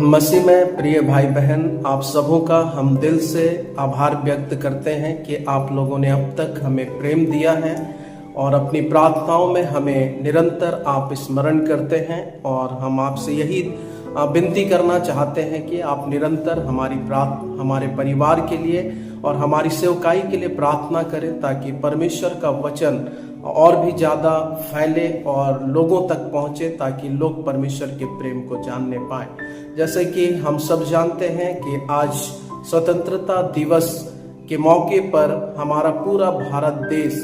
मसीह में प्रिय भाई बहन, आप सबों का हम दिल से आभार व्यक्त करते हैं कि आप लोगों ने अब तक हमें प्रेम दिया है और अपनी प्रार्थनाओं में हमें निरंतर आप स्मरण करते हैं। और हम आपसे यही विनती करना चाहते हैं कि आप निरंतर हमारे परिवार के लिए और हमारी सेवकाई के लिए प्रार्थना करें, ताकि परमेश्वर का वचन और भी ज़्यादा फैले और लोगों तक पहुँचे, ताकि लोग परमेश्वर के प्रेम को जानने पाएं। जैसे कि हम सब जानते हैं कि आज स्वतंत्रता दिवस के मौके पर हमारा पूरा भारत देश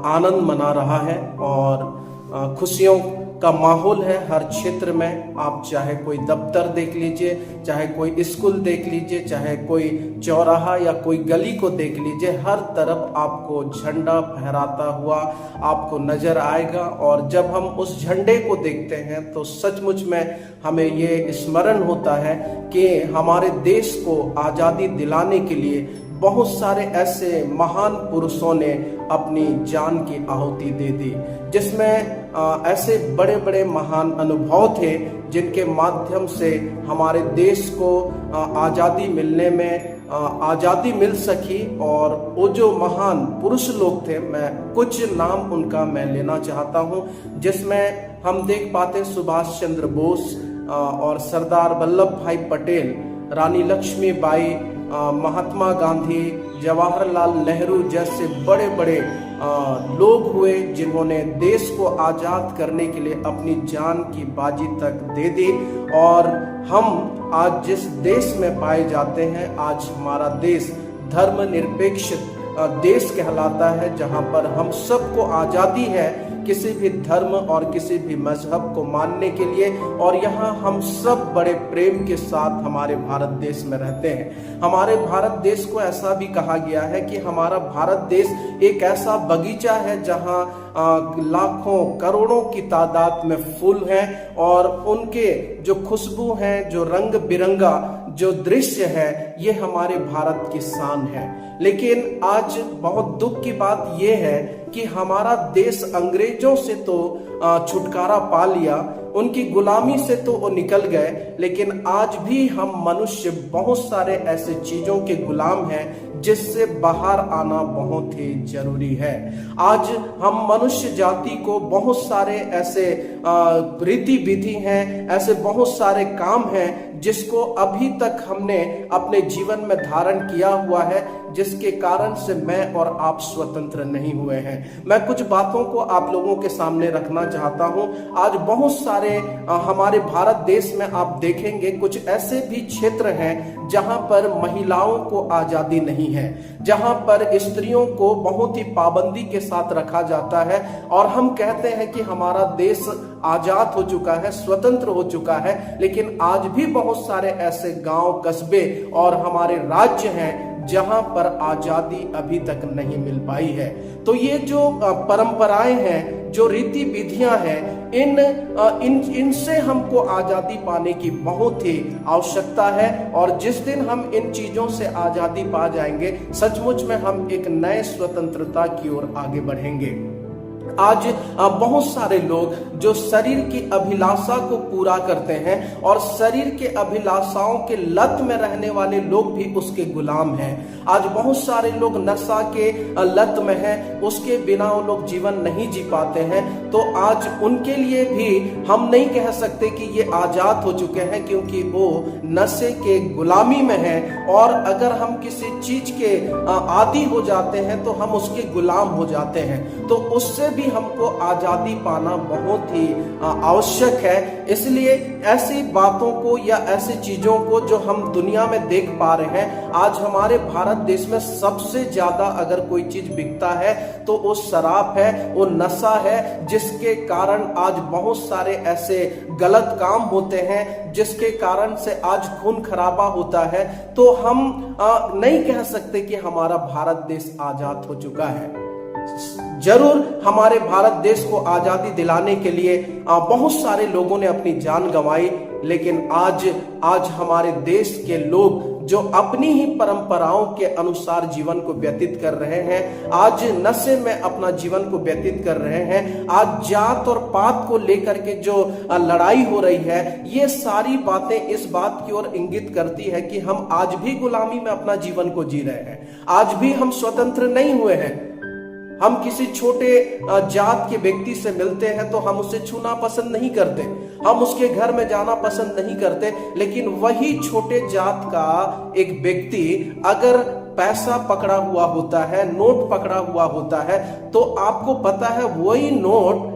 आनंद मना रहा है और खुशियों का माहौल है हर क्षेत्र में। आप चाहे कोई दफ्तर देख लीजिए, चाहे कोई स्कूल देख लीजिए, चाहे कोई चौराहा या कोई गली को देख लीजिए, हर तरफ आपको झंडा फहराता हुआ आपको नजर आएगा। और जब हम उस झंडे को देखते हैं तो सचमुच में हमें ये स्मरण होता है कि हमारे देश को आज़ादी दिलाने के लिए बहुत सारे ऐसे महान पुरुषों ने अपनी जान की आहुति दे दी, जिसमें ऐसे बड़े बड़े महान अनुभव थे जिनके माध्यम से हमारे देश को आज़ादी मिलने में आज़ादी मिल सकी। और वो जो महान पुरुष लोग थे, मैं कुछ नाम उनका मैं लेना चाहता हूँ, जिसमें हम देख पाते सुभाष चंद्र बोस और सरदार वल्लभ भाई पटेल, रानी लक्ष्मीबाई, महात्मा गांधी, जवाहरलाल नेहरू जैसे बड़े बड़े लोग हुए जिन्होंने देश को आज़ाद करने के लिए अपनी जान की बाजी तक दे दी। और हम आज जिस देश में पाए जाते हैं, आज हमारा देश धर्मनिरपेक्ष देश कहलाता है, जहां पर हम सबको आज़ादी है किसी भी धर्म और किसी भी मजहब को मानने के लिए। और यहाँ हम सब बड़े प्रेम के साथ हमारे भारत देश में रहते हैं। हमारे भारत देश को ऐसा भी कहा गया है कि हमारा भारत देश एक ऐसा बगीचा है जहाँ लाखों करोड़ों की तादाद में फूल हैं और उनके जो खुशबू हैं, जो रंग बिरंगा जो दृश्य है, ये हमारे भारत की शान है। लेकिन आज बहुत दुख की बात यह है कि हमारा देश अंग्रेजों से तो छुटकारा पा लिया, उनकी गुलामी से तो वो निकल गए, लेकिन आज भी हम मनुष्य बहुत सारे ऐसे चीजों के गुलाम हैं जिससे बाहर आना बहुत ही जरूरी है। आज हम मनुष्य जाति को बहुत सारे ऐसे रीति विधि हैं, ऐसे बहुत सारे काम हैं जिसको अभी तक हमने अपने जीवन में धारण किया हुआ है, जिसके कारण से मैं और आप स्वतंत्र नहीं हुए हैं। मैं कुछ बातों को आप लोगों के सामने रखना चाहता हूं। आज बहुत सारे हमारे भारत देश में आप देखेंगे कुछ ऐसे भी क्षेत्र हैं जहां पर महिलाओं को आजादी नहीं है, जहां पर स्त्रियों को बहुत ही पाबंदी के साथ रखा जाता है। और हम कहते हैं कि हमारा देश आजाद हो चुका है, स्वतंत्र हो चुका है, लेकिन आज भी बहुत सारे ऐसे गांव, कस्बे और हमारे राज्य हैं जहां पर आजादी अभी तक नहीं मिल पाई है। तो ये जो परंपराएं हैं, जो रीति विधियां हैं, इनसे हमको आजादी पाने की बहुत ही आवश्यकता है। और जिस दिन हम इन चीजों से आजादी पा जाएंगे, सचमुच में हम एक नए स्वतंत्रता की ओर आगे बढ़ेंगे। आज बहुत सारे लोग जो शरीर की अभिलाषा को पूरा करते हैं और शरीर के अभिलाषाओं के लत में रहने वाले लोग भी उसके गुलाम हैं। आज बहुत सारे लोग नशा के लत में हैं, उसके बिना वो लोग जीवन नहीं जी पाते हैं। तो आज उनके लिए भी हम नहीं कह सकते कि ये आजाद हो चुके हैं, क्योंकि वो नशे के गुलामी में हैं। और अगर हम किसी चीज के आदी हो जाते हैं तो हम उसके गुलाम हो जाते हैं। तो उससे भी हमको आजादी पाना बहुत ही आवश्यक है। इसलिए ऐसी बातों को या ऐसी चीजों को जो हम दुनिया में देख पा रहे हैं, आज हमारे भारत देश में सबसे ज्यादा अगर कोई चीज बिकता है तो वो शराब है, वो नशा है, जिसके कारण आज बहुत सारे ऐसे गलत काम होते हैं, जिसके कारण से आज खून खराबा होता है। तो हम नहीं कह सकते कि हमारा भारत देश आजाद हो चुका है। जरूर हमारे भारत देश को आजादी दिलाने के लिए बहुत सारे लोगों ने अपनी जान गंवाई, लेकिन आज हमारे देश के लोग जो अपनी ही परंपराओं के अनुसार जीवन को व्यतीत कर रहे हैं, आज नशे में अपना जीवन को व्यतीत कर रहे हैं, आज जात और पात को लेकर के जो लड़ाई हो रही है, ये सारी बातें इस बात की ओर इंगित करती है कि हम आज भी गुलामी में अपना जीवन को जी रहे हैं, आज भी हम स्वतंत्र नहीं हुए हैं। हम किसी छोटे जात के व्यक्ति से मिलते हैं तो हम उसे छूना पसंद नहीं करते, हम उसके घर में जाना पसंद नहीं करते, लेकिन वही छोटे जात का एक व्यक्ति अगर पैसा पकड़ा हुआ होता है, नोट पकड़ा हुआ होता है, तो आपको पता है वही नोट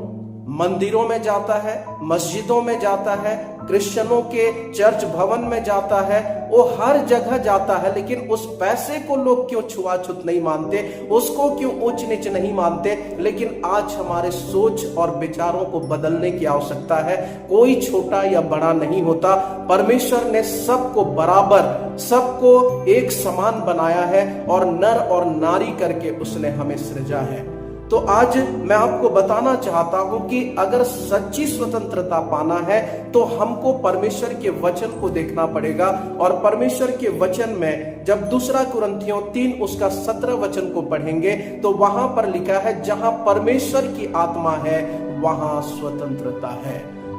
मंदिरों में जाता है, मस्जिदों में जाता है, क्रिश्चियनों के चर्च भवन में जाता है, वो हर जगह जाता है, लेकिन उस पैसे को लोग क्यों छुआछूत नहीं मानते, उसको क्यों ऊंच नीच नहीं मानते। लेकिन आज हमारे सोच और विचारों को बदलने की आवश्यकता है। कोई छोटा या बड़ा नहीं होता, परमेश्वर ने सबको बराबर, सबको एक समान बनाया है और नर और नारी करके उसने हमें सृजा है। तो आज मैं आपको बताना चाहता हूं कि अगर सच्ची स्वतंत्रता पाना है तो हमको परमेश्वर के वचन को देखना पड़ेगा। और परमेश्वर के वचन में जब 2 कुरिन्थियों 3 उसका 17 वचन को पढ़ेंगे तो वहां पर लिखा है, जहां परमेश्वर की आत्मा है वहां स्वतंत्रता है।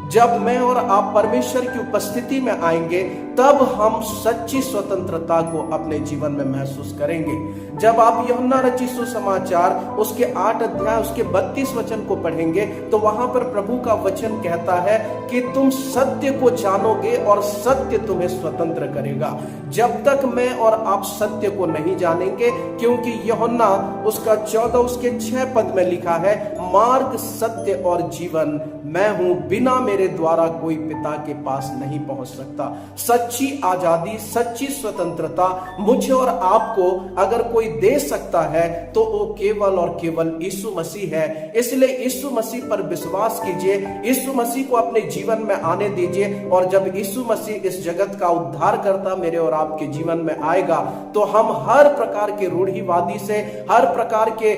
जब मैं और आप परमेश्वर की उपस्थिति में आएंगे तब हम सच्ची स्वतंत्रता को अपने जीवन में महसूस करेंगे। जब आप यूहन्ना रचित सुसमाचार उसके 8 अध्याय उसके 32 वचन को पढ़ेंगे तो वहां पर प्रभु का वचन कहता है कि तुम सत्य को जानोगे और सत्य तुम्हें स्वतंत्र करेगा। जब तक मैं और आप सत्य को नहीं जानेंगे, क्योंकि यूहन्ना उसका 14 उसके 6 पद में लिखा है, मार्ग सत्य और जीवन मैं हूं, बिना मेरे द्वारा कोई पिता के पास नहीं पहुंच सकता। सच्ची आजादी, सच्ची स्वतंत्रता मुझे और आपको अगर कोई दे सकता है तो वो केवल और केवल यीशु मसीह है। इसलिए यीशु मसीह पर विश्वास कीजिए, यीशु मसीह को अपने जीवन में आने दीजिए, और जब यीशु मसीह इस जगत का उद्धार करता मेरे और आपके जीवन में आएगा तो हम हर प्रकार के रूढ़िवादी से, हर प्रकार के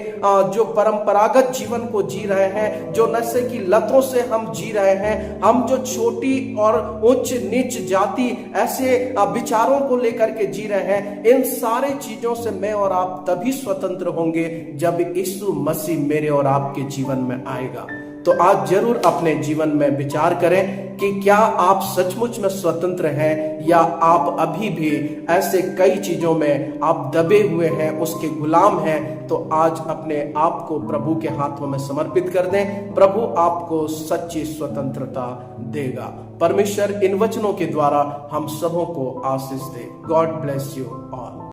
जो परंपरागत जीवन को जी रहे हैं, जो नशे की लतों से हम जी रहे हैं, हम जो छोटी और उच्च नीच जाति ऐसे विचारों को लेकर के जी रहे हैं, इन सारे चीजों से मैं और आप तभी स्वतंत्र होंगे जब यीशु मसीह मेरे और आपके जीवन में आएगा। तो आज जरूर अपने जीवन में विचार करें कि क्या आप सचमुच में स्वतंत्र हैं या आप अभी भी ऐसे कई चीजों में आप दबे हुए हैं, उसके गुलाम हैं। तो आज अपने आप को प्रभु के हाथों में समर्पित कर दें, प्रभु आपको सच्ची स्वतंत्रता देगा। परमेश्वर इन वचनों के द्वारा हम सबों को आशीष दे। God bless you all.